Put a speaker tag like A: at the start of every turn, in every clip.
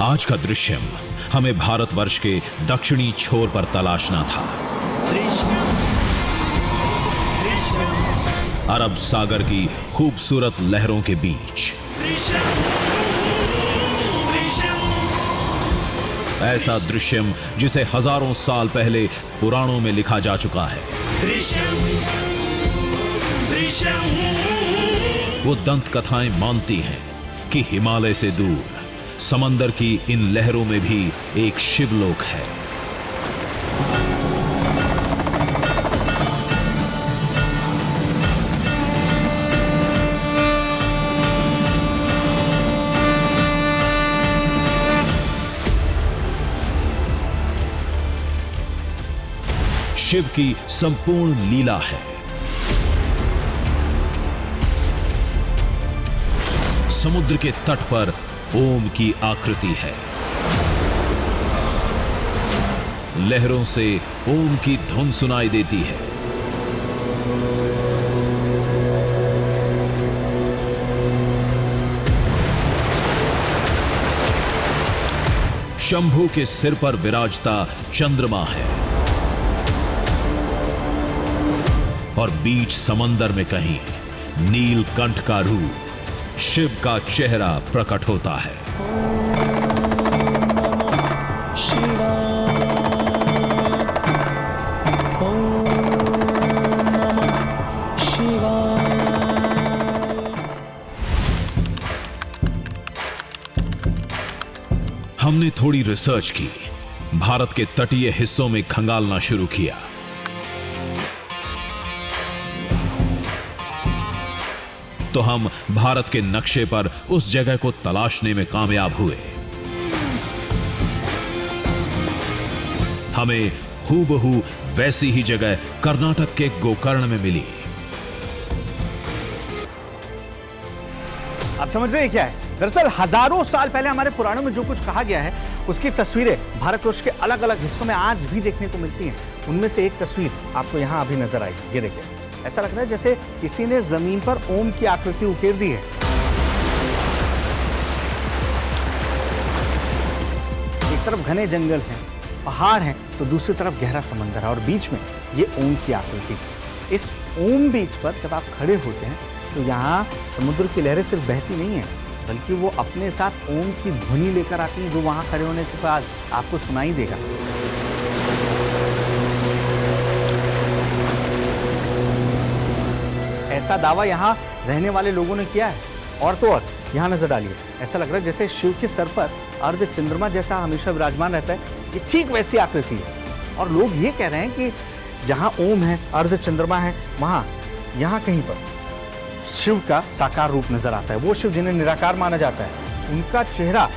A: आज का दृश्यम हमें भारतवर्ष के दक्षिणी छोर पर तलाशना था। अरब सागर की खूबसूरत लहरों के बीच ऐसा दृश्यम जिसे हजारों साल पहले पुराणों में लिखा जा चुका है। वो दंत कथाएं मानती हैं कि हिमालय से दूर समंदर की इन लहरों में भी एक शिवलोक है। शिव की संपूर्ण लीला है। समुद्र के तट पर ओम की आकृति है। लहरों से ओम की धुन सुनाई देती है। शंभू के सिर पर विराजता चंद्रमा है और बीच समंदर में कहीं नीलकंठ का रूप शिव का चेहरा प्रकट होता है। हमने थोड़ी रिसर्च की, भारत के तटीय हिस्सों में खंगालना शुरू किया। तो हम भारत के नक्शे पर उस जगह को तलाशने में कामयाब हुए। हमें हूबहू वैसी ही जगह कर्नाटक के गोकर्ण में मिली।
B: आप समझ रहे हैं क्या है? दरअसल हजारों साल पहले हमारे पुराणों में जो कुछ कहा गया है उसकी तस्वीरें भारतवर्ष के अलग अलग हिस्सों में आज भी देखने को मिलती हैं। उनमें से एक तस्वीर आपको यहां अभी नजर आई। ये देखिए, ऐसा लग रहा है जैसे किसी ने जमीन पर ओम की आकृति उकेर दी है। एक तरफ घने जंगल हैं, पहाड़ हैं, तो दूसरी तरफ गहरा समंदर है और बीच में ये ओम की आकृति। इस ओम बीच पर जब आप खड़े होते हैं तो यहाँ समुद्र की लहरें सिर्फ बहती नहीं है, बल्कि वो अपने साथ ओम की ध्वनि लेकर आती हैं, जो वहां खड़े होने के बाद आपको सुनाई देगा। ऐसा दावा यहाँ रहने वाले लोगों ने किया है। और तो और यहाँ नजर डालिए, ऐसा लग रहा है जैसे शिव के सर पर अर्ध चंद्रमा जैसा हमेशा विराजमान रहता है, ये ठीक वैसी आकृति है। और लोग ये कह रहे हैं कि जहाँ ओम है, अर्ध चंद्रमा है, वहाँ यहाँ कहीं पर शिव का साकार रूप नजर आता है। वो शिव जिन्हें निराकार माना जाता है, उनका चेहरा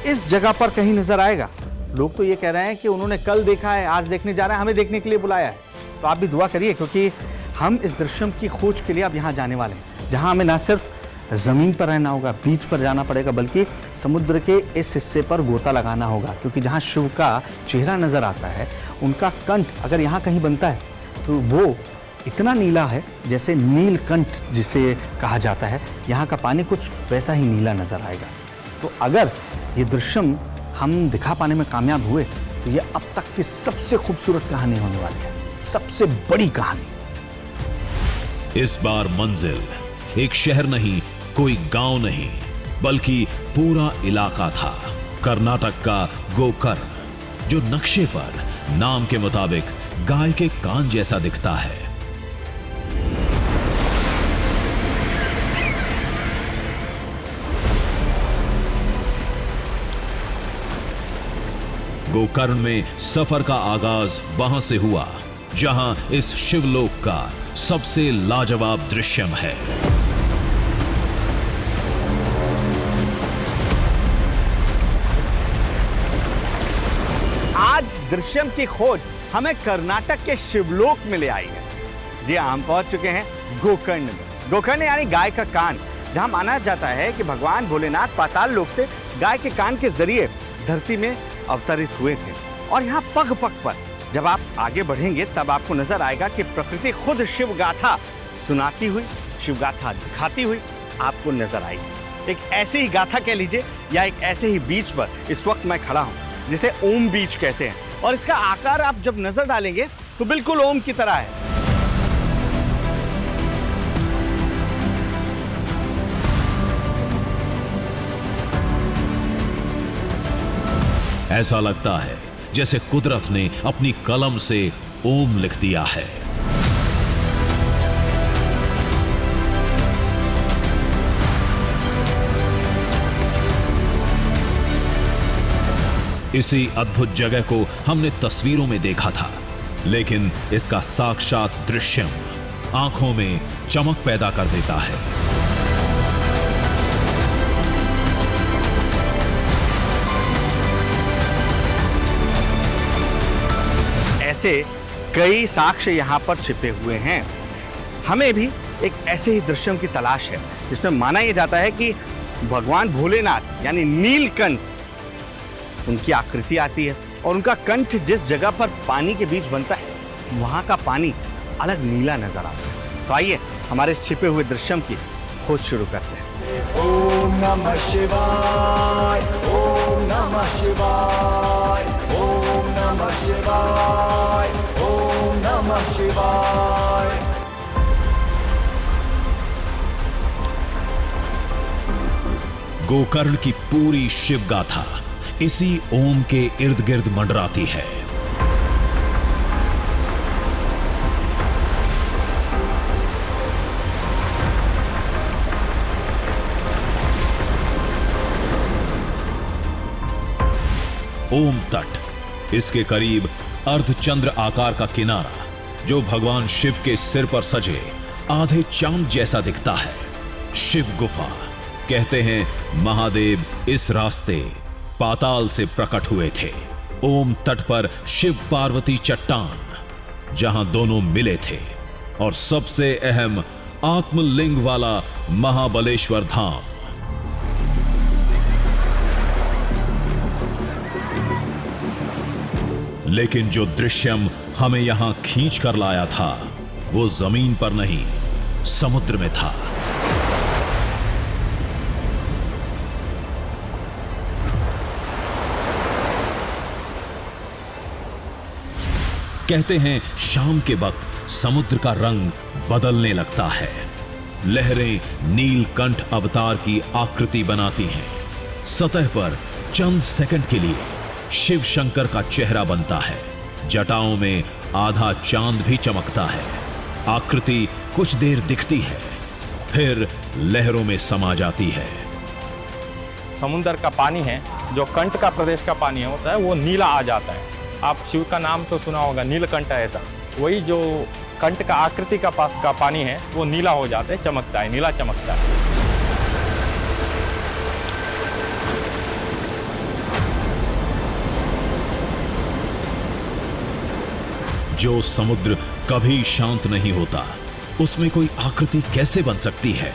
B: इस जगह पर कहीं नजर आएगा। लोग तो ये कह रहे हैं कि उन्होंने कल देखा है, आज देखने जा रहे हैं, हमें देखने के लिए बुलाया है। तो आप भी दुआ करिए, क्योंकि हम इस दृश्यम की खोज के लिए अब यहाँ जाने वाले हैं, जहाँ हमें ना सिर्फ ज़मीन पर रहना होगा, बीच पर जाना पड़ेगा, बल्कि समुद्र के इस हिस्से पर गोता लगाना होगा। क्योंकि जहाँ शिव का चेहरा नज़र आता है, उनका कंठ अगर यहाँ कहीं बनता है तो वो इतना नीला है जैसे नीलकंठ जिसे कहा जाता है। यहाँ का पानी कुछ वैसा ही नीला नज़र आएगा। तो अगर ये दृश्यम हम दिखा पाने में कामयाब हुए तो ये अब तक की सबसे खूबसूरत कहानी होने वाली है, सबसे बड़ी कहानी।
A: इस बार मंजिल एक शहर नहीं, कोई गांव नहीं, बल्कि पूरा इलाका था। कर्नाटक का गोकर्ण, जो नक्शे पर नाम के मुताबिक गाय के कान जैसा दिखता है। गोकर्ण में सफर का आगाज वहां से हुआ जहां इस शिवलोक का सबसे लाजवाब दृश्यम है।
B: आज दृश्यम की खोज हमें कर्नाटक के शिवलोक में ले आई है। जी हम पहुंच चुके हैं गोकर्ण में। गोकर्ण यानी गाय का कान, जहां माना जाता है कि भगवान भोलेनाथ पाताल लोक से गाय के कान के जरिए धरती में अवतरित हुए थे। और यहाँ पग पग पर जब आप आगे बढ़ेंगे तब आपको नजर आएगा कि प्रकृति खुद शिव गाथा सुनाती हुई, शिव गाथा दिखाती हुई आपको नजर आएगी। एक ऐसे ही गाथा कह लीजिए या एक ऐसे ही बीच पर इस वक्त मैं खड़ा हूँ जिसे ओम बीच कहते हैं, और इसका आकार आप जब नजर डालेंगे तो बिल्कुल ओम की तरह है।
A: ऐसा लगता है जैसे कुदरत ने अपनी कलम से ओम लिख दिया है। इसी अद्भुत जगह को हमने तस्वीरों में देखा था, लेकिन इसका साक्षात दृश्यम आंखों में चमक पैदा कर देता है।
B: ऐसे कई साक्ष्य यहाँ पर छिपे हुए हैं। हमें भी एक ऐसे ही दृश्यम की तलाश है जिसमें माना यह जाता है कि भगवान भोलेनाथ यानी नीलकंठ, उनकी आकृति आती है और उनका कंठ जिस जगह पर पानी के बीच बनता है वहां का पानी अलग नीला नजर आता है। तो आइए हमारे छिपे हुए दृश्यम की खोज शुरू करते हैं।
C: ओम नमः शिवाय, ओम नमः शिवाय, ओम नमः शिवाय, ओम नमः शिवाय।
A: गोकर्ण की पूरी शिव गाथा इसी ओम के इर्द गिर्द मंडराती है। ओम तट, इसके करीब अर्धचंद्र आकार का किनारा जो भगवान शिव के सिर पर सजे आधे चांद जैसा दिखता है। शिव गुफा, कहते हैं महादेव इस रास्ते पाताल से प्रकट हुए थे। ओम तट पर शिव पार्वती चट्टान जहां दोनों मिले थे, और सबसे अहम आत्मलिंग वाला महाबलेश्वर धाम। लेकिन जो दृश्यम हमें यहां खींच कर लाया था वो जमीन पर नहीं, समुद्र में था। कहते हैं शाम के वक्त समुद्र का रंग बदलने लगता है। लहरें नीलकंठ अवतार की आकृति बनाती हैं। सतह पर चंद सेकंड के लिए शिव शंकर का चेहरा बनता है। जटाओं में आधा चांद भी चमकता है। आकृति कुछ देर दिखती है, फिर लहरों में समा जाती है।
D: समुद्र का पानी है, जो कंठ का प्रदेश का पानी होता है वो नीला आ जाता है। आप शिव का नाम तो सुना होगा, नीलकंठ है ऐसा। वही जो कंठ का आकृति का पास का पानी है वो नीला हो जाता है, चमकता है, नीला चमकता है।
A: जो समुद्र कभी शांत नहीं होता, उसमें कोई आकृति कैसे बन सकती है?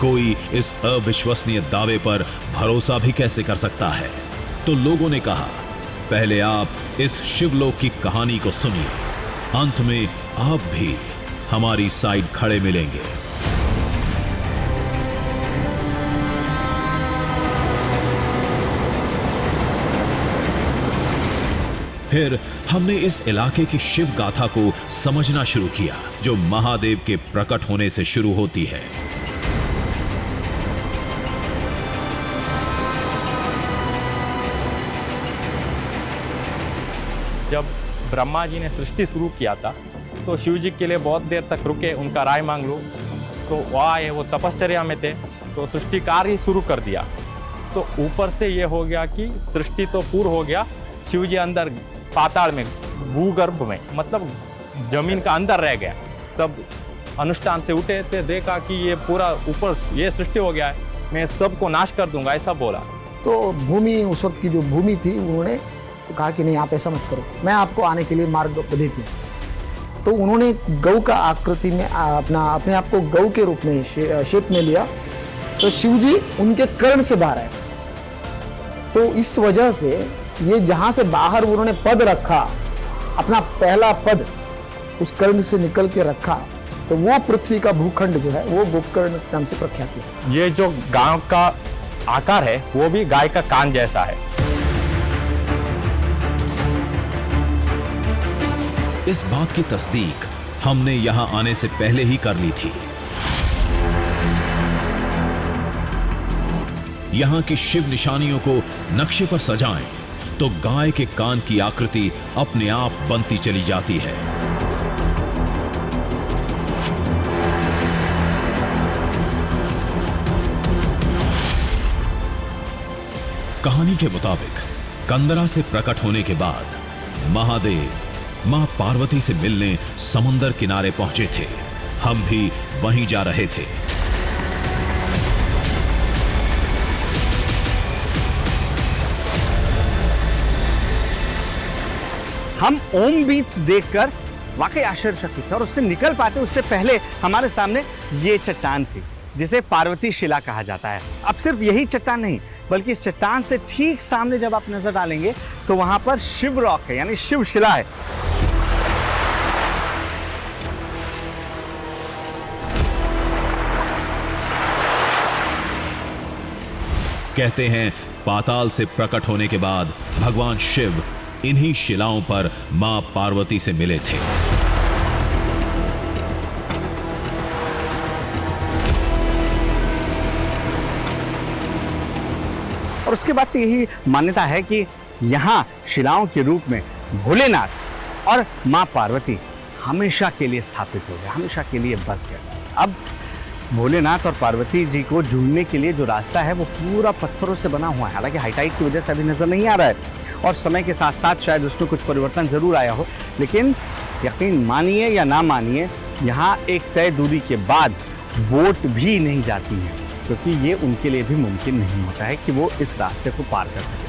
A: कोई इस अविश्वसनीय दावे पर भरोसा भी कैसे कर सकता है? तो लोगों ने कहा, पहले आप इस शिवलोक की कहानी को सुनिए, अंत में आप भी हमारी साइड खड़े मिलेंगे। फिर हमने इस इलाके की शिव गाथा को समझना शुरू किया, जो महादेव के प्रकट होने से शुरू होती है।
D: जब ब्रह्मा जी ने सृष्टि शुरू किया था तो शिव जी के लिए बहुत देर तक रुके, उनका राय मांग लो। तो वो आए, वो तपश्चर्या में थे, तो सृष्टि कार्य ही शुरू कर दिया। तो ऊपर से ये हो गया कि सृष्टि तो पूर्ण हो गया, शिव जी अंदर पाताल में, भूगर्भ में, मतलब जमीन का अंदर रह गया। तब अनुष्ठान से उठे थे, देखा कि ये पूरा ऊपर ये सृष्टि हो गया है, मैं सबको नाश कर दूंगा, ऐसा बोला।
E: तो भूमि, उस वक्त की जो भूमि थी, उन्होंने कहा कि नहीं, आप ऐसा मत करो, मैं आपको आने के लिए मार्ग देती हूँ। तो उन्होंने गौ का आकृति में अपने आप को गौ के रूप में शेप में लिया। तो शिव जी उनके कर्ण से बाहर आए। तो इस वजह से ये जहाँ से बाहर उन्होंने पद रखा, अपना पहला पद उस कर्ण से निकल के रखा, तो वो पृथ्वी का भूखंड जो है वो गोकर्ण नाम से प्रख्यात है।
D: ये जो गांव का आकार है वो भी गाय का कान जैसा है।
A: इस बात की तस्दीक हमने यहां आने से पहले ही कर ली थी। यहां की शिव निशानियों को नक्शे पर सजाएं तो गाय के कान की आकृति अपने आप बनती चली जाती है। कहानी के मुताबिक कंदरा से प्रकट होने के बाद महादेव मां पार्वती से मिलने समुंदर किनारे पहुंचे थे। हम भी वहीं जा रहे थे।
B: हम ओम बीच देखकर वाकई आश्चर्यचकित थे और उससे निकल पाते उससे पहले हमारे सामने ये चट्टान थी जिसे पार्वती शिला कहा जाता है। अब सिर्फ यही चट्टान नहीं बल्कि इस चट्टान से ठीक सामने जब आप नजर डालेंगे तो वहां पर शिव रॉक है, यानी शिव शिला है।
A: कहते हैं पाताल से प्रकट होने के बाद भगवान शिव इन्हीं शिलाओं पर मां पार्वती से मिले थे।
B: और उसके बाद से यही मान्यता है कि यहाँ शिलाओं के रूप में भोलेनाथ और मां पार्वती हमेशा के लिए स्थापित हो गए, हमेशा के लिए बस गए। अब भोलेनाथ और पार्वती जी को जोड़ने के लिए जो रास्ता है वो पूरा पत्थरों से बना हुआ है। हालांकि हाईटाइट की वजह से अभी नजर नहीं आ रहा है और समय के साथ साथ शायद उसमें कुछ परिवर्तन जरूर आया हो, लेकिन यकीन मानिए या ना मानिए यहाँ एक तय दूरी के बाद बोट भी नहीं जाती है, क्योंकि ये उनके लिए भी मुमकिन नहीं होता है कि वो इस रास्ते को पार कर सके।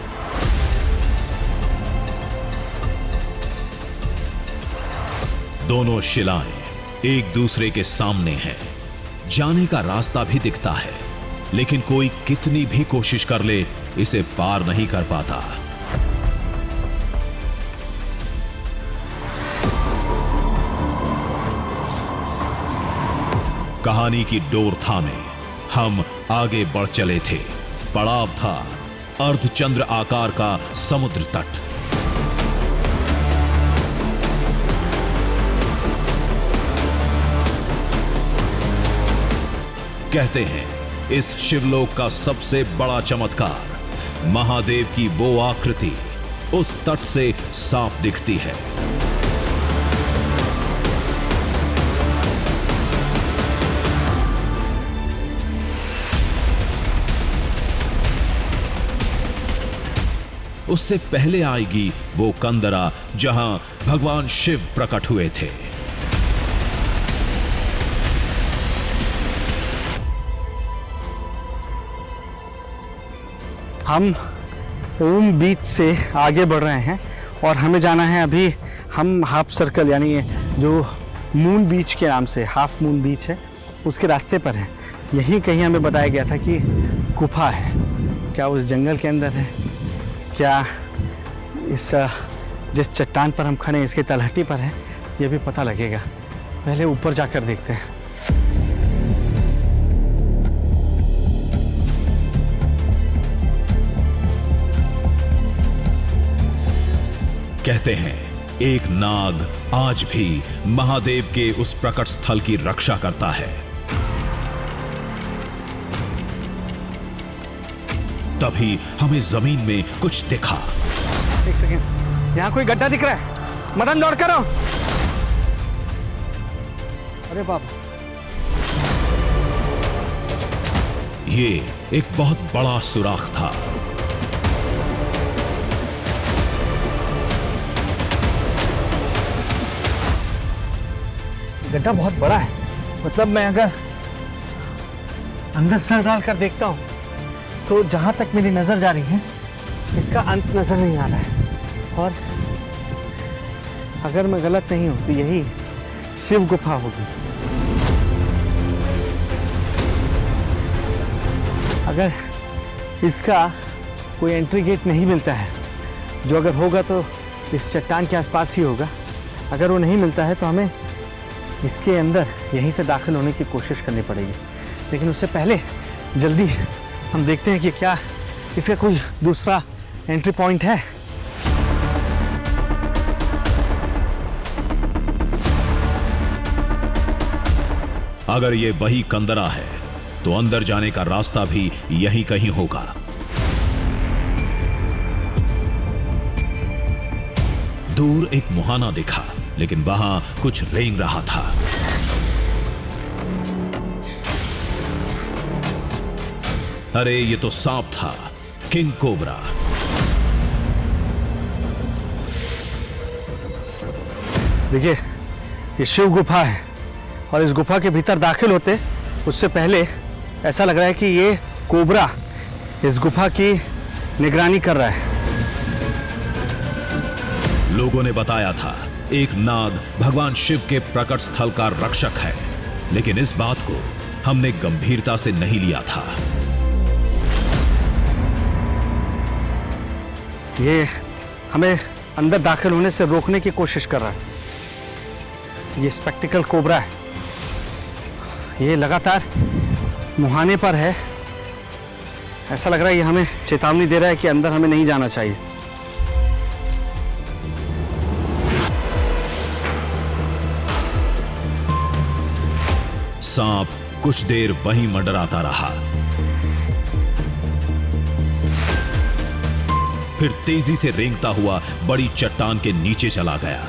A: दोनों शिलाएं एक दूसरे के सामने हैं। जाने का रास्ता भी दिखता है, लेकिन कोई कितनी भी कोशिश कर ले इसे पार नहीं कर पाता। कहानी की डोर थामे हम आगे बढ़ चले थे। पड़ाव था अर्धचंद्र आकार का समुद्र तट। कहते हैं इस शिवलोक का सबसे बड़ा चमत्कार महादेव की वो आकृति उस तट से साफ दिखती है। उससे पहले आएगी वो कंदरा जहां भगवान शिव प्रकट हुए थे।
B: हम ओम बीच से आगे बढ़ रहे हैं और हमें जाना है, अभी हम हाफ सर्कल यानी जो मून बीच के नाम से हाफ मून बीच है उसके रास्ते पर हैं। यहीं कहीं हमें बताया गया था कि गुफा है। क्या उस जंगल के अंदर है, क्या इस जिस चट्टान पर हम खड़े हैं इसके तलहटी पर है, ये भी पता लगेगा। पहले ऊपर जाकर देखते हैं।
A: कहते हैं एक नाग आज भी महादेव के उस प्रकट स्थल की रक्षा करता है। तभी हमें जमीन में कुछ दिखा।
B: एक सेकेंड, यहाँ कोई गड्ढा दिख रहा है। मदन दौड़ कर आओ। अरे बाप,
A: ये एक बहुत बड़ा सुराख था।
B: गड्ढा बहुत बड़ा है, मतलब मैं अगर अंदर सर डालकर देखता हूँ तो जहाँ तक मेरी नजर जा रही है इसका अंत नजर नहीं आ रहा है। और अगर मैं गलत नहीं हूँ तो यही शिव गुफा होगी। अगर इसका कोई एंट्री गेट नहीं मिलता है, जो अगर होगा तो इस चट्टान के आसपास ही होगा, अगर वो नहीं मिलता है तो हमें इसके अंदर यहीं से दाखिल होने की कोशिश करनी पड़ेगी। लेकिन उससे पहले जल्दी हम देखते हैं कि क्या इसका कोई दूसरा एंट्री पॉइंट है।
A: अगर ये वही कंदरा है तो अंदर जाने का रास्ता भी यहीं कहीं होगा। दूर एक मुहाना दिखा, लेकिन वहां कुछ रेंग रहा था। अरे ये तो सांप था, किंग कोबरा।
B: देखिए, ये शिव गुफा है और इस गुफा के भीतर दाखिल होते उससे पहले ऐसा लग रहा है कि ये कोबरा इस गुफा की निगरानी कर रहा है।
A: लोगों ने बताया था एक नाग भगवान शिव के प्रकट स्थल का रक्षक है, लेकिन इस बात को हमने गंभीरता से नहीं लिया था।
B: ये हमें अंदर दाखिल होने से रोकने की कोशिश कर रहा है। ये स्पेक्टिकल कोबरा है, ये लगातार मुहाने पर है। ऐसा लग रहा है ये हमें चेतावनी दे रहा है कि अंदर हमें नहीं जाना चाहिए।
A: सांप कुछ देर वहीं मंडराता रहा, फिर तेजी से रेंगता हुआ बड़ी चट्टान के नीचे चला गया।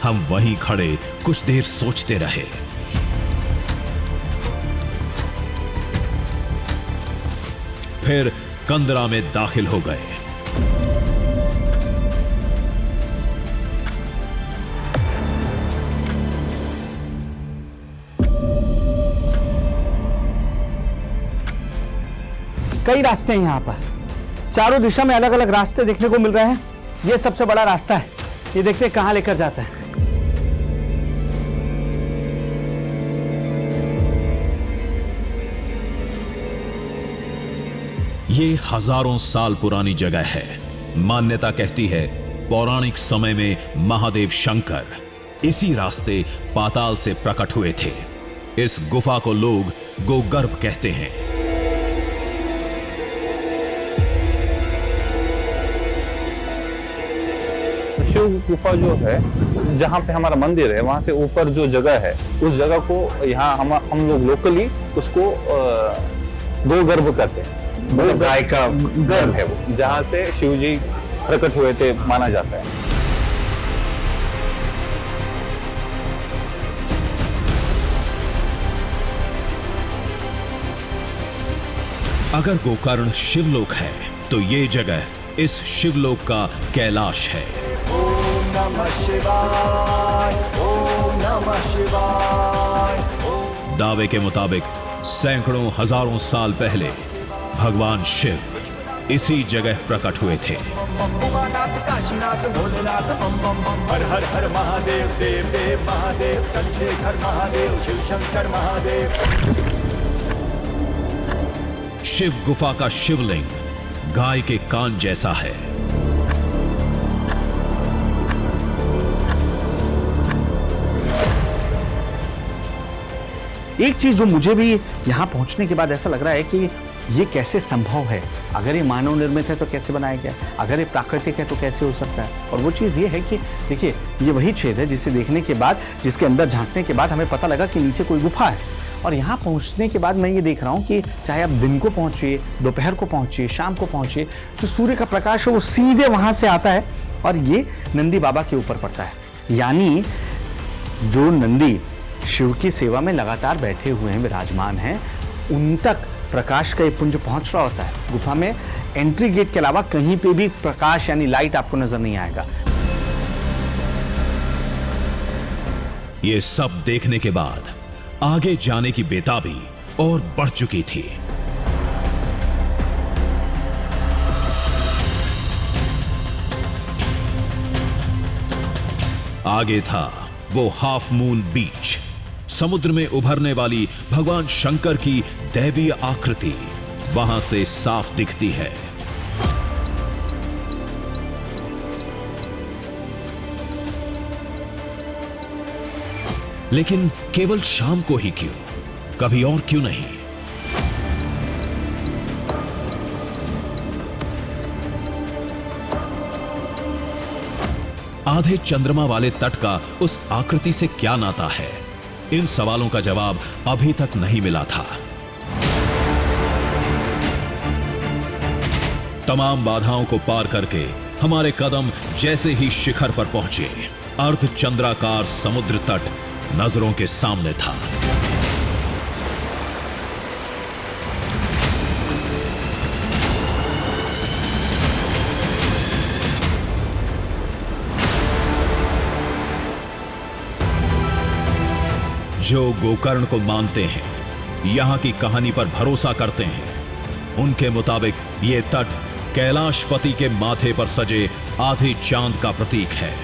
A: हम वहीं खड़े कुछ देर सोचते रहे। फिर कंदरा में दाखिल हो गए।
B: कई रास्ते हैं यहाँ पर, चारों दिशा में अलग अलग रास्ते देखने को मिल रहे हैं। ये सबसे बड़ा रास्ता है, ये देखते हैं कहां लेकर जाता है।
A: ये हजारों साल पुरानी जगह है। मान्यता कहती है पौराणिक समय में महादेव शंकर इसी रास्ते पाताल से प्रकट हुए थे। इस गुफा को लोग गोगर्भ कहते हैं।
F: शिव गुफा जो है, जहाँ पे हमारा मंदिर है, वहाँ से ऊपर जो जगह है, उस जगह को यहाँ हम लोग लोकली उसको गोगर्भ कहते हैं। मतलब गाय का गर्भ है वो, जहाँ से शिव जी प्रकट हुए थे माना जाता है।
A: अगर गोकर्ण शिवलोक है तो ये जगह इस शिवलोक का कैलाश है।
C: ओम नमः शिवाय, ओम नमः शिवाय।
A: दावे के मुताबिक सैकड़ों हजारों साल पहले भगवान शिव इसी जगह प्रकट हुए थे।
C: उमानाथ काशीनाथ भोलेनाथ बम बम बम। हर हर हर महादेव, देव देव महादेव, चंद्रशेखर महादेव, शिव शंकर महादेव।
A: शिव गुफा का शिवलिंग गाय के कान जैसा है।
B: एक चीज जो मुझे भी यहां पहुंचने के बाद ऐसा लग रहा है कि ये कैसे संभव है। अगर ये मानव निर्मित है तो कैसे बनाया गया, अगर ये प्राकृतिक है तो कैसे हो सकता है। और वो चीज़ ये है कि देखिए, ये वही छेद है जिसे देखने के बाद, जिसके अंदर झांकने के बाद हमें पता लगा कि नीचे कोई गुफा है। और यहाँ पहुँचने के बाद मैं ये देख रहा हूँ कि चाहे आप दिन को पहुँचिए, दोपहर को पहुँचिए, शाम को पहुँचिए, जो सूर्य का प्रकाश है वो सीधे वहाँ से आता है और ये नंदी बाबा के ऊपर पड़ता है। यानी जो नंदी शिव की सेवा में लगातार बैठे हुए हैं, विराजमान हैं, उन तक प्रकाश का ये पुंज पहुंच रहा होता है। गुफा में एंट्री गेट के अलावा कहीं पे भी प्रकाश यानी लाइट आपको नजर नहीं आएगा।
A: ये सब देखने के बाद आगे जाने की बेताबी और बढ़ चुकी थी। आगे था वो हाफ मून बीच। समुद्र में उभरने वाली भगवान शंकर की दैवीय आकृति वहां से साफ दिखती है। लेकिन केवल शाम को ही क्यों? कभी और क्यों नहीं? आधे चंद्रमा वाले तट का उस आकृति से क्या नाता है? इन सवालों का जवाब अभी तक नहीं मिला था। तमाम बाधाओं को पार करके हमारे कदम जैसे ही शिखर पर पहुंचे, अर्धचंद्राकार समुद्र तट नजरों के सामने था। जो गोकर्ण को मानते हैं, यहां की कहानी पर भरोसा करते हैं, उनके मुताबिक यह तट कैलाशपति के माथे पर सजे आधे चांद का प्रतीक है।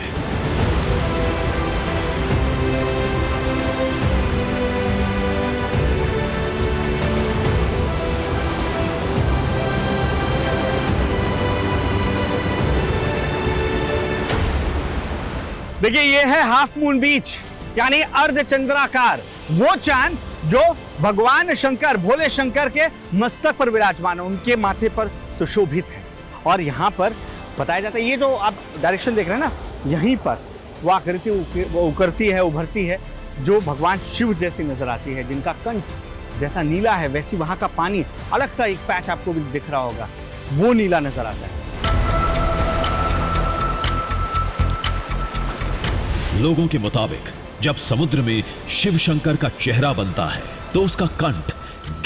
B: देखिए, ये है हाफ मून बीच, यानी अर्धचंद्राकार, वो चांद जो भगवान शंकर, भोले शंकर के मस्तक पर विराजमान है, उनके माथे पर सुशोभित है। और यहाँ पर बताया जाता है, ये जो आप डायरेक्शन देख रहे हैं ना, यहीं पर वो आकृति उकरती है, उभरती है, जो भगवान शिव जैसी नजर आती है, जिनका कंठ जैसा नीला है, वैसी वहां का पानी, अलग सा एक पैच आपको भी दिख रहा होगा, वो नीला नजर आता है।
A: लोगों के मुताबिक जब समुद्र में शिव शंकर का चेहरा बनता है तो उसका कंठ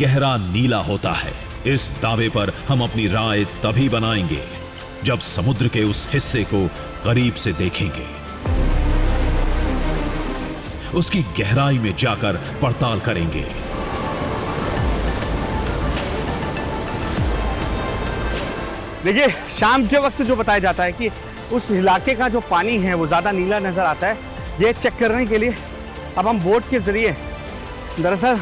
A: गहरा नीला होता है। इस दावे पर हम अपनी राय तभी बनाएंगे जब समुद्र के उस हिस्से को करीब से देखेंगे, उसकी गहराई में जाकर पड़ताल करेंगे।
B: देखिए, शाम के वक्त जो बताया जाता है कि उस इलाके का जो पानी है वो ज़्यादा नीला नज़र आता है, ये चेक करने के लिए अब हम बोट के ज़रिए दरअसल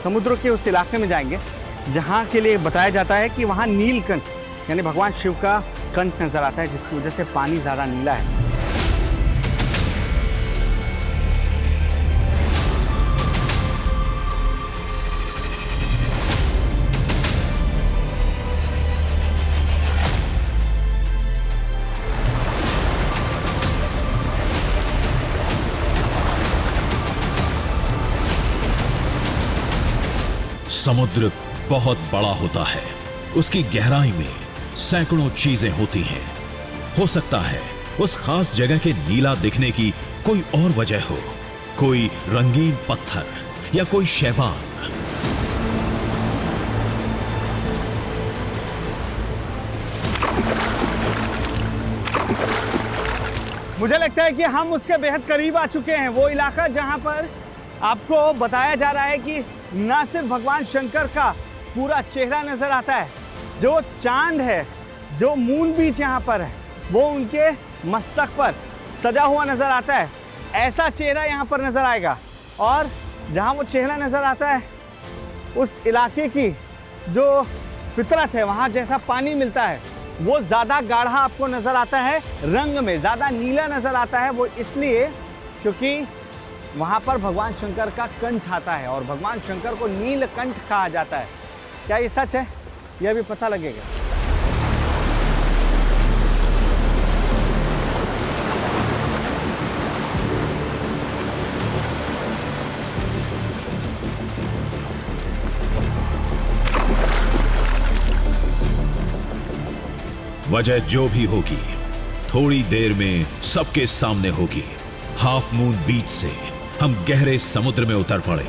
B: समुद्र के उस इलाके में जाएंगे, जहाँ के लिए बताया जाता है कि वहाँ नीलकंठ यानी भगवान शिव का कंठ नज़र आता है, जिसकी वजह से पानी ज़्यादा नीला है।
A: समुद्र बहुत बड़ा होता है, उसकी गहराई में सैकड़ों चीजें होती हैं। हो सकता है उस खास जगह के नीला दिखने की कोई और वजह हो, कोई रंगीन पत्थर या कोई शैवाल।
B: मुझे लगता है कि हम उसके बेहद करीब आ चुके हैं, वो इलाका जहां पर आपको बताया जा रहा है कि ना सिर्फ भगवान शंकर का पूरा चेहरा नजर आता है, जो चांद है, जो मून बीच यहाँ पर है, वो उनके मस्तक पर सजा हुआ नजर आता है। ऐसा चेहरा यहाँ पर नजर आएगा, और जहाँ वो चेहरा नजर आता है, उस इलाके की जो फितरत है, वहाँ जैसा पानी मिलता है वो ज़्यादा गाढ़ा आपको नजर आता है, रंग में ज़्यादा नीला नजर आता है। वो इसलिए क्योंकि वहाँ पर भगवान शंकर का कंठ आता है, और भगवान शंकर को नीलकंठ कहा जाता है। क्या ये सच है? यह भी पता लगेगा।
A: वजह जो भी होगी, थोड़ी देर में सबके सामने होगी। हाफ मून बीच से हम गहरे समुद्र में उतर पड़े।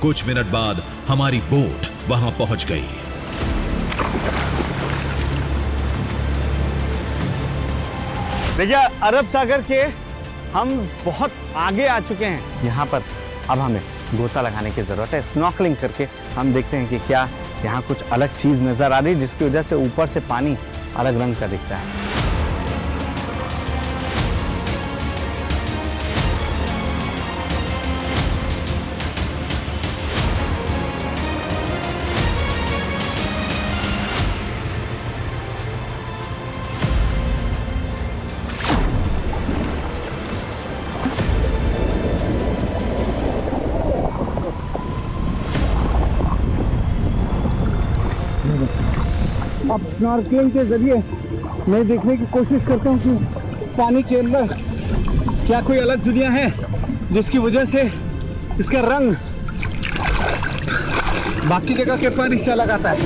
A: कुछ मिनट बाद हमारी बोट वहां पहुंच गई।
B: देखिए, अरब सागर के हम बहुत आगे आ चुके हैं। यहाँ पर अब हमें गोता लगाने की ज़रूरत है। स्नॉर्कलिंग करके हम देखते हैं कि क्या यहाँ कुछ अलग चीज़ नज़र आ रही है, जिसकी वजह से ऊपर से पानी अलग रंग का दिखता है। स्नॉर्कलिंग के जरिए मैं देखने की कोशिश करता हूँ कि पानी के अंदर क्या कोई अलग दुनिया है जिसकी वजह से इसका रंग बाकी जगह के पानी से अलग आता है।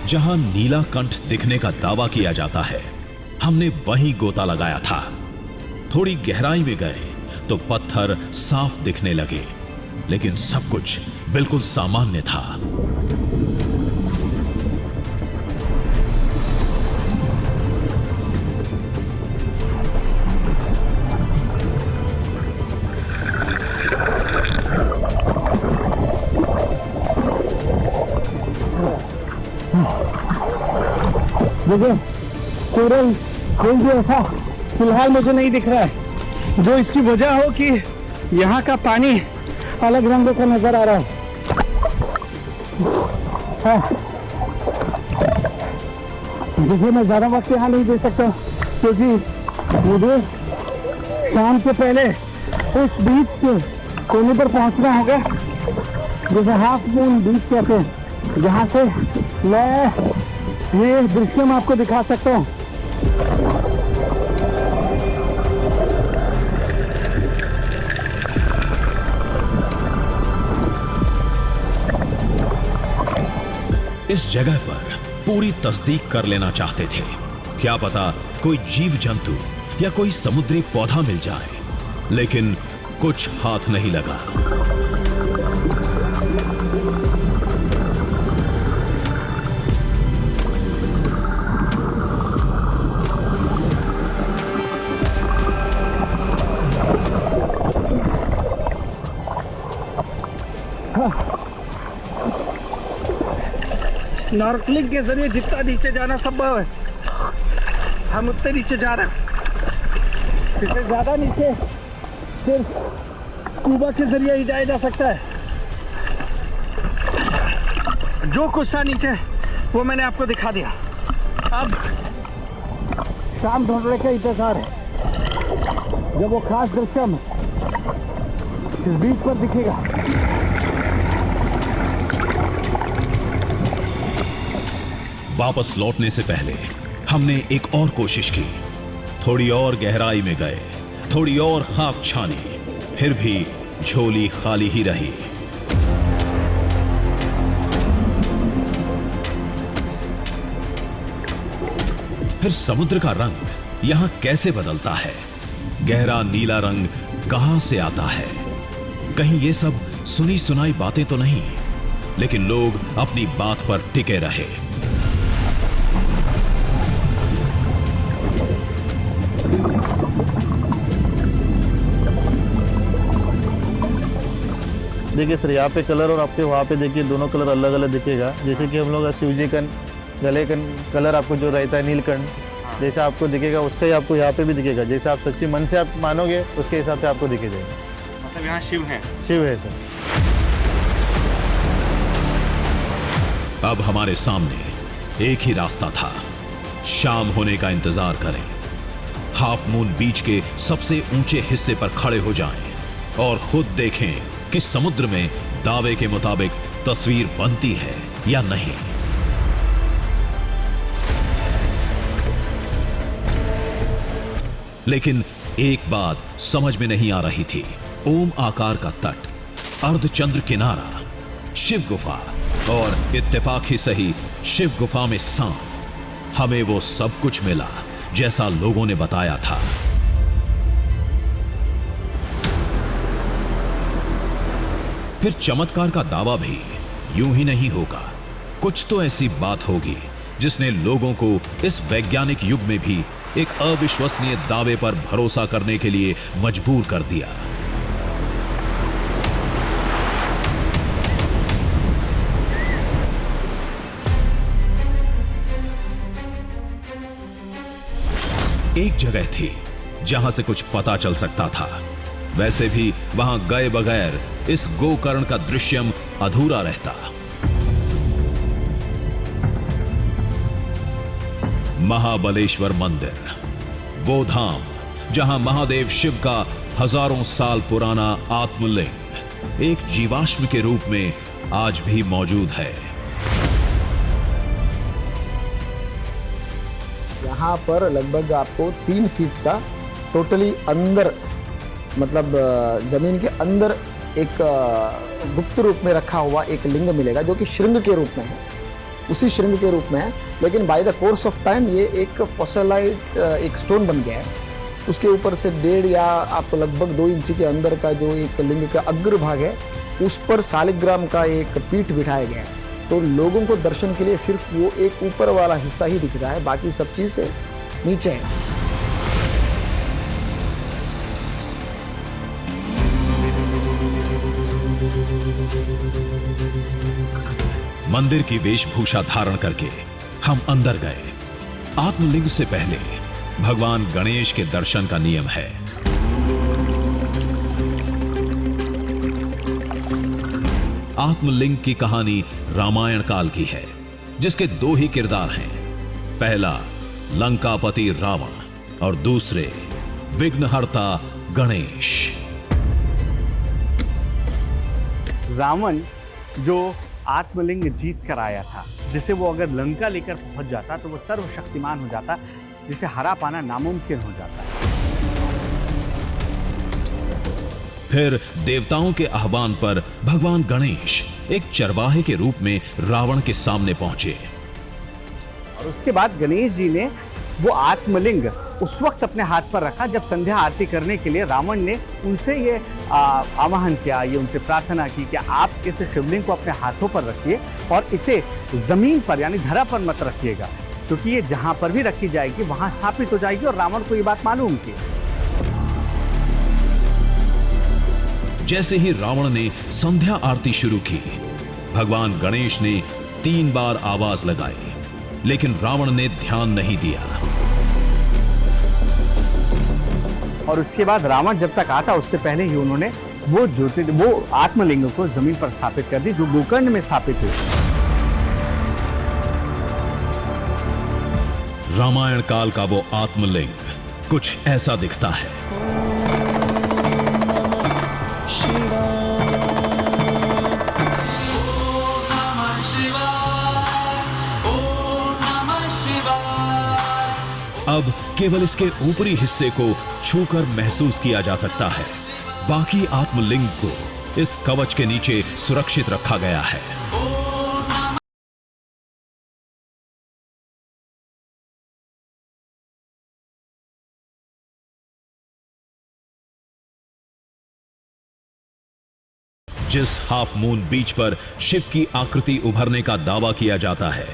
A: जहां नीलाकंठ दिखने का दावा किया जाता है, हमने वहीं गोता लगाया था। थोड़ी गहराई में गए तो पत्थर साफ दिखने लगे, लेकिन सब कुछ बिल्कुल सामान्य था।
B: देखो कोरल कोई भी ऐसा फिलहाल मुझे नहीं दिख रहा है जो इसकी वजह हो कि यहाँ का पानी अलग रंगों का नजर आ रहा है। देखिए मैं ज़्यादा वक्त यहाँ नहीं दे सकता क्योंकि मुझे शाम से पहले उस बीच के कोने पर पहुँचना होगा जैसे हाफ मून बीच कहते हैं, जहाँ से मैं ये दृश्य मैं आपको दिखा सकता हूँ।
A: इस जगह पर पूरी तस्दीक कर लेना चाहते थे। क्या पता कोई जीव जंतु या कोई समुद्री पौधा मिल जाए, लेकिन कुछ हाथ नहीं लगा।
B: स्नॉर्कलिंग के जरिए जितना नीचे जाना संभव है हम उतने नीचे जा रहे हैं। इससे ज्यादा नीचे सिर्फ स्कूबा के जरिए ही जाया जा सकता है। जो कुछ था नीचे वो मैंने आपको दिखा दिया। अब शाम ढूंढने का इंतजार है जब वो खास दृश्य इस बीच पर दिखेगा।
A: वापस लौटने से पहले हमने एक और कोशिश की। थोड़ी और गहराई में गए, थोड़ी और खाक छानी, फिर भी झोली खाली ही रही। फिर समुद्र का रंग यहां कैसे बदलता है? गहरा नीला रंग कहां से आता है? कहीं ये सब सुनी सुनाई बातें तो नहीं? लेकिन लोग अपनी बात पर टिके रहे।
G: देखिए सर, यहाँ पे कलर और आपके वहाँ पे देखिए दोनों कलर अलग अलग दिखेगा। जैसे कि हम लोग शिव जी का गले का कलर आपको जो रहता है नीलकंठ, जैसा आपको दिखेगा उसका ही आपको यहाँ पे भी दिखेगा। जैसे आप सच्ची मन से आप मानोगे उसके हिसाब से आपको दिखेगा।
D: मतलब यहाँ शिव है?
G: शिव है सर।
A: अब हमारे सामने एक ही रास्ता था, शाम होने का इंतजार करें, हाफ मून बीच के सबसे ऊंचे हिस्से पर खड़े हो जाएं और खुद देखें कि समुद्र में दावे के मुताबिक तस्वीर बनती है या नहीं। लेकिन एक बात समझ में नहीं आ रही थी। ओम आकार का तट, अर्धचंद्र किनारा, शिव गुफा और इत्तेफाक ही सही शिव गुफा में सांप। हमें वो सब कुछ मिला जैसा लोगों ने बताया था। फिर चमत्कार का दावा भी यूं ही नहीं होगा। कुछ तो ऐसी बात होगी जिसने लोगों को इस वैज्ञानिक युग में भी एक अविश्वसनीय दावे पर भरोसा करने के लिए मजबूर कर दिया। एक जगह थी जहां से कुछ पता चल सकता था। वैसे भी वहां गए बगैर इस गोकर्ण का दृश्यम अधूरा रहता। महाबलेश्वर मंदिर, वो धाम जहां महादेव शिव का हजारों साल पुराना आत्मलिंग एक जीवाश्म के रूप में आज भी मौजूद है।
E: यहाँ पर लगभग आपको 3 फीट का टोटली अंदर, मतलब जमीन के अंदर एक गुप्त रूप में रखा हुआ एक लिंग मिलेगा, जो कि श्रृंग के रूप में है, उसी श्रृंग के रूप में है। लेकिन by the course of time ये एक फॉसिलाइट एक स्टोन बन गया है। उसके ऊपर से 1.5 या आपको लगभग 2 इंच के अंदर का जो एक लिंग का अग्रभाग है, उस पर शालिग्राम का एक पीठ बिठाया गया है। तो लोगों को दर्शन के लिए सिर्फ वो एक ऊपर वाला हिस्सा ही दिख रहा है, बाकी सब चीज़ नीचे है।
A: मंदिर की वेशभूषा धारण करके हम अंदर गए। आत्मलिंग से पहले भगवान गणेश के दर्शन का नियम है। आत्मलिंग की कहानी रामायण काल की है, जिसके 2 ही किरदार हैं। पहला लंकापति रावण और दूसरे विघ्नहर्ता गणेश।
B: रावण जो आत्मलिंग जीत कर आया था, जिसे वो अगर लंका लेकर पहुंच जाता तो वो सर्वशक्तिमान हो जाता, जिसे हरा पाना नामुमकिन हो जाता है।
A: फिर देवताओं के आह्वान पर भगवान गणेश एक चरवाहे के रूप में रावण के सामने पहुंचे।
B: और उसके बाद गणेश जी ने वो आत्मलिंग उस वक्त अपने हाथ पर रखा जब संध्या आरती करने के लिए रावण ने उनसे ये आवाहन किया, ये उनसे प्रार्थना की कि आप इस शिवलिंग को अपने हाथों पर रखिए और इसे जमीन पर यानी धरा पर मत रखिएगा, क्योंकि ये जहां पर भी रखी जाएगी वहां स्थापित हो जाएगी। और रावण को ये बात मालूम थी।
A: जैसे ही रावण ने संध्या आरती शुरू की, भगवान गणेश ने 3 बार आवाज लगाई, लेकिन रावण ने ध्यान नहीं दिया।
B: और उसके बाद रावण जब तक आता उससे पहले ही उन्होंने वो आत्मलिंग को जमीन पर स्थापित कर दी, जो गोकर्ण में स्थापित हुई।
A: रामायण काल का वो आत्मलिंग कुछ ऐसा दिखता है। अब केवल इसके ऊपरी हिस्से को छूकर महसूस किया जा सकता है। बाकी आत्मलिंग को इस कवच के नीचे सुरक्षित रखा गया है। जिस हाफ मून बीच पर शिव की आकृति उभरने का दावा किया जाता है,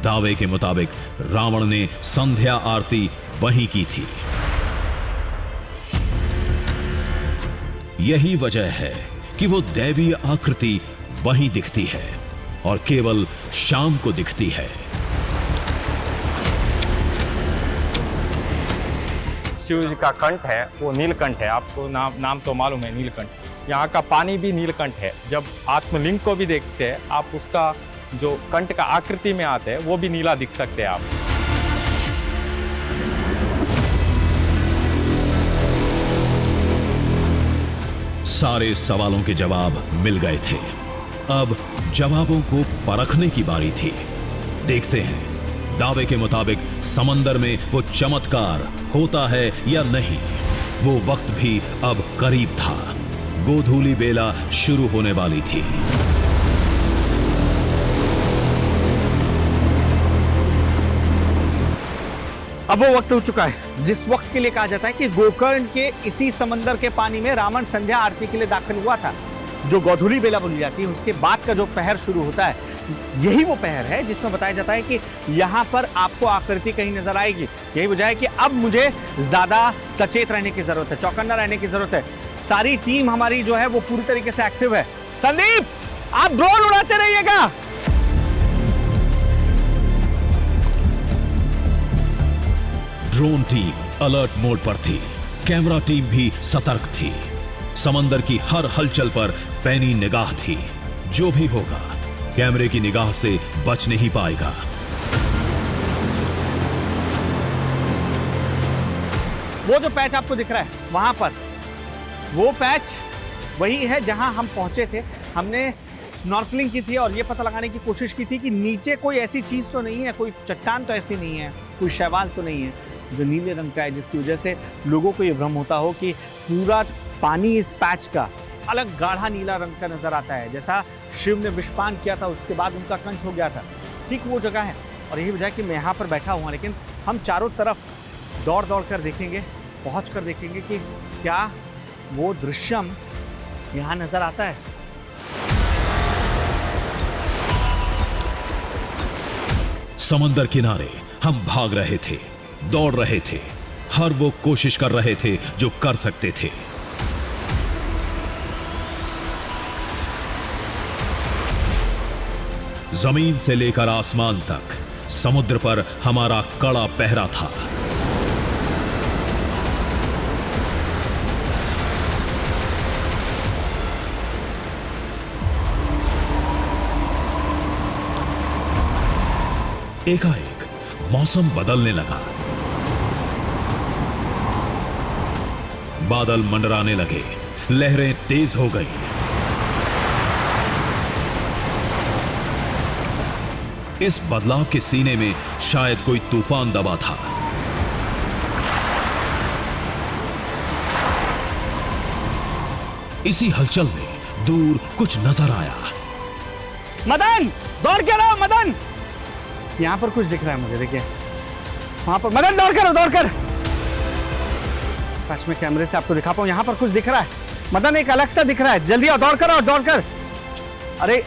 A: दावे के मुताबिक रावण ने संध्या आरती वहीं की थी। यही वजह है कि वो दैवीय आकृति वहीं दिखती है और केवल शाम को दिखती है।
D: शिव जी का कंठ है वो नीलकंठ है। आपको नाम तो मालूम है नीलकंठ। यहाँ का पानी भी नीलकंठ है। जब आत्मलिंग को भी देखते हैं आप, उसका जो कंठ का आकृति में आते हैं वो भी नीला दिख सकते हैं आप।
A: सारे सवालों के जवाब मिल गए थे। अब जवाबों को परखने की बारी थी। देखते हैं दावे के मुताबिक समंदर में वो चमत्कार होता है या नहीं। वो वक्त भी अब करीब था। गोधूली बेला शुरू होने वाली थी।
B: अब वो वक्त हो चुका है जिस वक्त के लिए कहा जाता है कि गोकर्ण के इसी समंदर के पानी में रावण संध्या आरती के लिए दाखिल हुआ था। जो गोधूली बेला बोली जाती है, उसके बाद का जो पहर शुरू होता है, यही वो पहर है जिसमें बताया जाता है कि यहाँ पर आपको आकृति कहीं नजर आएगी। यही वजह है कि अब मुझे ज्यादा सचेत रहने की जरूरत है, चौकन्ना रहने की जरूरत है। सारी टीम हमारी जो है वो पूरी तरीके से एक्टिव है। संदीप, आप ड्रोन उड़ाते रहिएगा।
A: ड्रोन टीम अलर्ट मोड पर थी। कैमरा टीम भी सतर्क थी। समंदर की हर हलचल पर पैनी निगाह थी। जो भी होगा कैमरे की निगाह से बच नहीं पाएगा।
B: वो जो पैच आपको दिख रहा है वहां पर, वो पैच वही है जहां हम पहुंचे थे। हमने स्नॉर्कलिंग की थी और ये पता लगाने की कोशिश की थी कि नीचे कोई ऐसी चीज़ तो नहीं है, कोई चट्टान तो ऐसी नहीं है, कोई शैवाल तो नहीं है जो नीले रंग का है, जिसकी वजह से लोगों को ये भ्रम होता हो कि पूरा पानी इस पैच का अलग गाढ़ा नीला रंग का नजर आता है। जैसा शिव ने विषपान किया था, उसके बाद उनका कंठ हो गया था, ठीक वो जगह है। और यही वजह है कि मैं यहाँ पर बैठा हुआ, लेकिन हम चारों तरफ दौड़ दौड़ कर देखेंगे, पहुँच कर देखेंगे कि क्या वो दृश्यम यहाँ नजर आता है।
A: समंदर किनारे हम भाग रहे थे, दौड़ रहे थे, हर वो कोशिश कर रहे थे जो कर सकते थे। जमीन से लेकर आसमान तक समुद्र पर हमारा कड़ा पहरा था। एकाएक मौसम बदलने लगा, बादल मंडराने लगे, लहरें तेज हो गई। इस बदलाव के सीने में शायद कोई तूफान दबा था। इसी हलचल में दूर कुछ नजर आया।
B: मदन, दौड़ के रहो मदन। यहाँ पर कुछ दिख रहा है मुझे, देखिए वहां पर। मदन दौड़ कर, दौड़ कर। मैं कैमरे से आपको दिखा पाऊं, यहाँ पर कुछ दिख रहा है मदन, एक अलग सा दिख रहा है। जल्दी आओ, दौड़ कर, दौड़ कर। अरे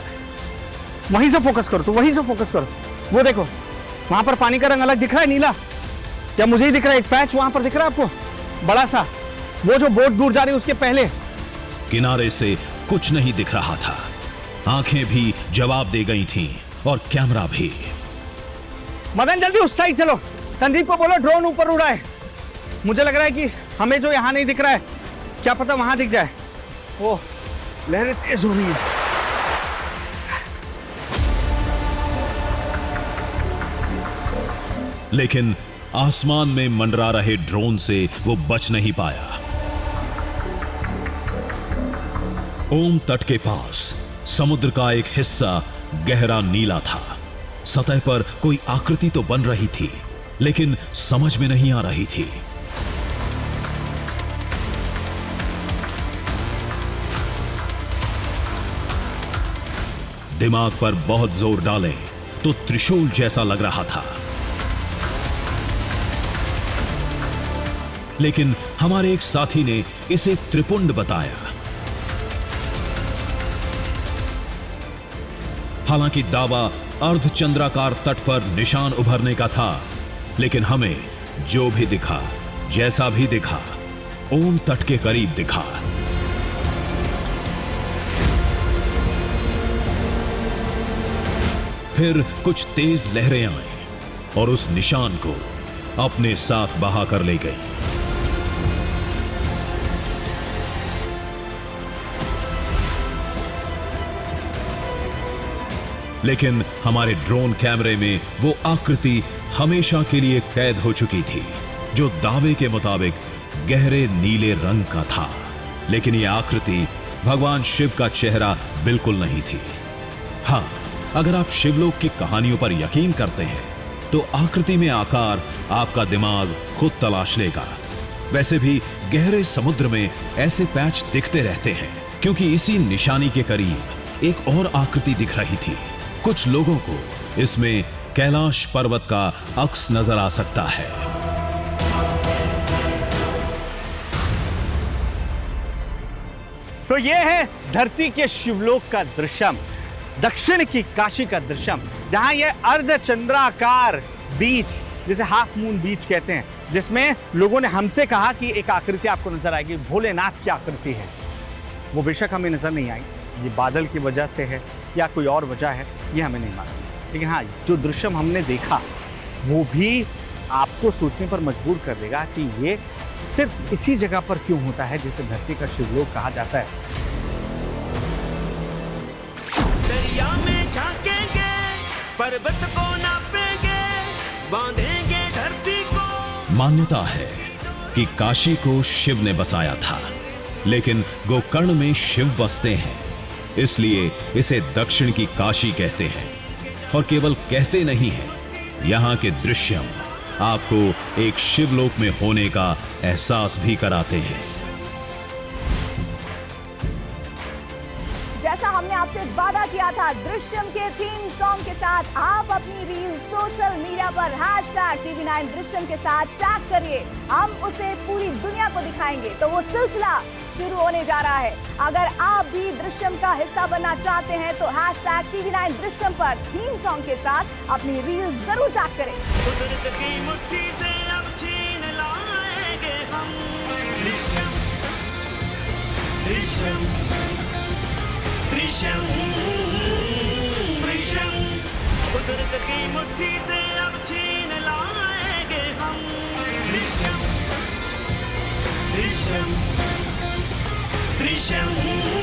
B: वहीं से फोकस करो, तो वहीं से फोकस करो। वो देखो वहां पर पानी का रंग अलग दिख रहा है, नीला। क्या मुझे ही दिख रहा है? एक पैच वहां पर दिख रहा है आपको, बड़ा सा। वो जो बोट दूर जा रही है उसके पहले।
A: किनारे से कुछ नहीं दिख रहा था, आंखें भी जवाब दे गई थीं और कैमरा भी।
B: मदन जल्दी उस साइड चलो, संदीप को बोलो ड्रोन ऊपर उड़ा है। मुझे लग रहा है कि हमें जो यहाँ नहीं दिख रहा है, क्या पता वहां दिख जाए। ओ लहरें तेज हो रही है।
A: लेकिन आसमान में मंडरा रहे ड्रोन से वो बच नहीं पाया। ओम तट के पास समुद्र का एक हिस्सा गहरा नीला था। सतह पर कोई आकृति तो बन रही थी, लेकिन समझ में नहीं आ रही थी। दिमाग पर बहुत जोर डालें तो त्रिशूल जैसा लग रहा था, लेकिन हमारे एक साथी ने इसे त्रिपुंड बताया। हालांकि दावा अर्धचंद्राकार तट पर निशान उभरने का था, लेकिन हमें जो भी दिखा, जैसा भी दिखा, ओम तट के करीब दिखा। फिर कुछ तेज लहरें आईं और उस निशान को अपने साथ बहा कर ले गई। लेकिन हमारे ड्रोन कैमरे में वो आकृति हमेशा के लिए कैद हो चुकी थी, जो दावे के मुताबिक गहरे नीले रंग का था। लेकिन ये आकृति भगवान शिव का चेहरा बिल्कुल नहीं थी। हां, अगर आप शिवलोक की कहानियों पर यकीन करते हैं तो आकृति में आकार आपका दिमाग खुद तलाश लेगा। वैसे भी गहरे समुद्र में ऐसे पैच दिखते रहते हैं, क्योंकि इसी निशानी के करीब एक और आकृति दिख रही थी। कुछ लोगों को इसमें कैलाश पर्वत का अक्स नजर आ सकता है।
B: तो ये है धरती के शिवलोक का दृश्यम, दक्षिण की काशी का दृश्यम, जहां ये अर्धचंद्राकार बीच, जिसे हाफ मून बीच कहते हैं, जिसमें लोगों ने हमसे कहा कि एक आकृति आपको नजर आएगी, भोलेनाथ की आकृति है। वो बेशक हमें नजर नहीं आई, ये बादल की वजह से है या कोई और वजह है, ये हमें नहीं मालूम। लेकिन हाँ, जो दृश्यम हमने देखा वो भी आपको सोचने पर मजबूर कर देगा कि ये सिर्फ इसी जगह पर क्यों होता है जिसे धरती का शिवलोक कहा जाता है।
H: दरिया में झांकेंगे, पर्वत को नापेंगे, बांधेंगे धरती को।
A: मान्यता है कि काशी को शिव ने बसाया था, लेकिन गोकर्ण में शिव बसते हैं, इसलिए इसे दक्षिण की काशी कहते हैं। और केवल कहते नहीं हैं, यहां के दृश्यम आपको एक शिवलोक में होने का एहसास भी कराते हैं।
I: जैसा हमने आपसे वादा किया था, दृश्यम के थीम सॉन्ग के साथ आप अपनी रील सोशल मीडिया पर #TV9 दृश्यम के साथ टैग करिए। हम उसे पूरी दुनिया को दिखाएंगे। तो वो सिलसिला शुरू होने जा रहा है। अगर आप भी दृश्यम का हिस्सा बनना चाहते हैं तो #TV9 दृश्यम पर थीम सॉन्ग के साथ अपनी रील जरूर टैग करें।
H: कुदरत की मुट्ठी से अब छीन लाएंगे हम दृश्यम दृश्यम दृश्यम दृश्यम। कुदरत की मुट्ठी से अब छीन लाएंगे हम दृश्यम दृश्यम दृश्यम।